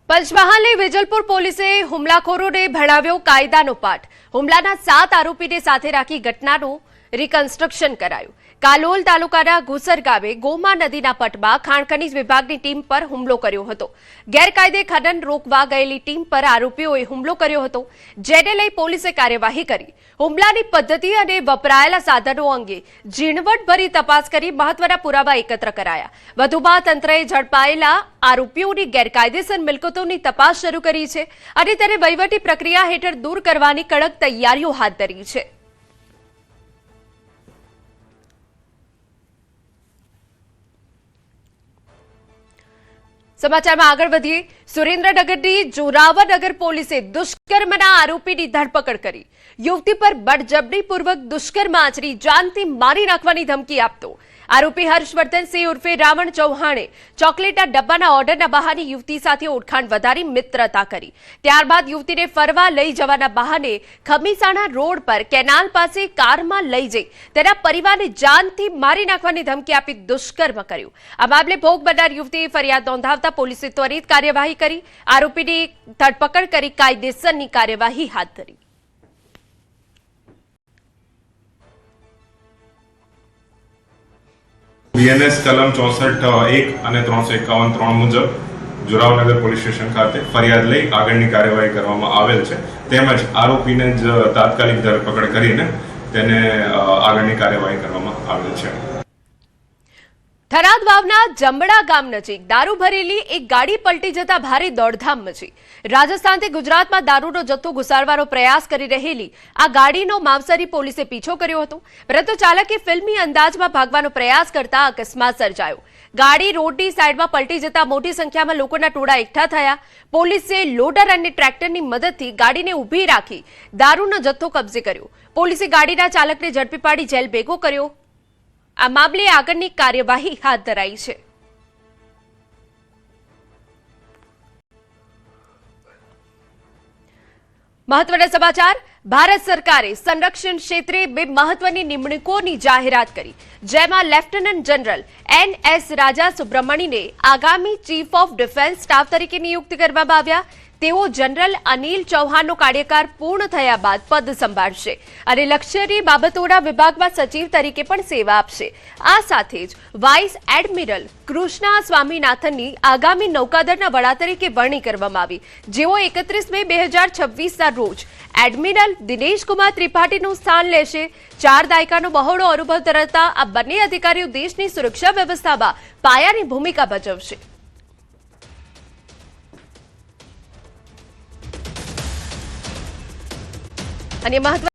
પંચમહાલની વેજલપુર પોલીસે હુમલાખોરોને ભણાવ્યો કાયદાનો પાઠ। હુમલાના 7 આરોપીને સાથે રાખી ઘટનાનું રિકન્સ્ટ્રક્શન કરાયું। કાલોલ તાલુકાના ઘુસર ગામે ગોમા નદીના પટમાં ખાણ ખનીજ વિભાગની ટીમ પર હુમલો કર્યો હતો। ગેરકાયદે ખનન રોકવા ગયેલી ટીમ પર આરોપીઓએ હુમલો કર્યો હતો, જેને લઈ પોલીસે કાર્યવાહી કરી। હુમલાની પદ્ધતિ અને વપરાયેલા સાધનો અંગે ઝીણવટભરી તપાસ કરી મહત્વના પુરાવા એકત્ર કરાયા। વધુમાં તંત્રએ ઝડપાયેલા આરોપીઓની ગેરકાયદેસર મિલકતોની તપાસ શરૂ કરી છે અને તેને વહીવટી પ્રક્રિયા હેઠળ દૂર કરવાની કડક તૈયારીઓ હાથ ધરી છે। સમાચારમાં આગળ વધીએ। સુરેન્દ્રનગરની જોરાવરનગર પોલીસે દુષ્કર્મના આરોપીની ધરપકડ કરી। યુવતી પર બળજબરીપૂર્વક દુષ્કર્મ આચરી જાનથી મારી નાખવાની ધમકી આપતો આરોપી હર્ષવર્ધનસિંહ ઉર્ફે રાવણ ચૌહાણે ચોકલેટના ડબ્બાના ઓર્ડરના બહાને યુવતી સાથે ઓળખાણ વધારી મિત્રતા કરી। ત્યારબાદ યુવતીને ફરવા લઈ જવાના બહાને ખમીસાણા રોડ પર કેનાલ પાસે કારમાં લઈ જઈ તેના પરિવારને જાનથી મારી નાખવાની ધમકી આપી દુષ્કર્મ કર્યું। આ મામલે ભોગ બનનાર યુવતીએ ફરિયાદ નોંધાવતા પોલીસે ત્વરિત કાર્યવાહી કરી આરોપીની ધરપકડ કરી કાયદેસરની કાર્યવાહી હાથ ધરી। बीएनएस कलम 64(1) અને 351(3) મુજબ જોરાવનગર પોલીસ સ્ટેશન ખાતે ફરિયાદ લઈ આગળની કાર્યવાહી કરવામાં આવેલ છે। તેમજ આરોપીને જ તાત્કાલિક ધરપકડ કરીને તેને આગળની કાર્યવાહી કરવામાં આવેલ છે। થરાદ વાવના જંબડા ગામ નજીક દારૂ ભરેલી એક ગાડી પલટી જતા ભારે દોડધામ મચી। રાજસ્થાનથી ગુજરાતમાં દારૂનો જથ્થો ઘુસાડવાનો પ્રયાસ કરી રહેલી આ ગાડીનો માવસરી પોલીસે પીછો કર્યો હતો, પરંતુ ચાલકે ફિલ્મી અંદાજમાં ભાગવાનો પ્રયાસ કરતા અકસ્માત સર્જાયો। ગાડી રોડની સાઈડમાં પલટી જતા મોટી સંખ્યામાં લોકોના ટોળા એકઠા થયા। પોલીસે લોડર અને ટ્રેક્ટરની મદદથી ગાડીને ઊભી રાખી દારૂનો જથ્થો કબજે કર્યો। પોલીસે ગાડીના ચાલકને ઝડપી પાડી જેલ ભેગો કર્યો। આ મામલે આગળની કાર્યવાહી હાથ ધરાઈ છે। મહત્વના સમાચાર। ભારત સરકારે સંરક્ષણ ક્ષેત્રે 2 મહત્વની નિમણૂકોની જાહેરાત કરી, જેમાં લેફ્ટનન્ટ જનરલ NS રાજા સુબ્રમણીને આગામી ચીફ ઓફ ડિફેન્સ સ્ટાફ તરીકે નિયુક્ત કરવામાં આવ્યા। તેઓ જનરલ અનિલ ચૌહાણનો કાર્યકાળ પૂર્ણ થયા બાદ પદ સંભાળશે અને લશ્કરી બાબતોના વિભાગમાં સચિવ તરીકે પણ સેવા આપશે। આ સાથે જ વાઇસ એડમિરલ કૃષ્ણા સ્વામીનાથનની આગામી નૌકાદળના વડા તરીકે વરણી કરવામાં આવી, જેઓ 31 મે 2026ના રોજ એડમિરલ દિનેશ કુમાર ત્રિપાઠીનું સ્થાન લેશે। 4 દાયકાનો બહોળો અનુભવ ધરાવતા આ બંને અધિકારીઓ દેશની સુરક્ષા વ્યવસ્થામાં પાયાની ભૂમિકા ભજવશે। અને મહત્વ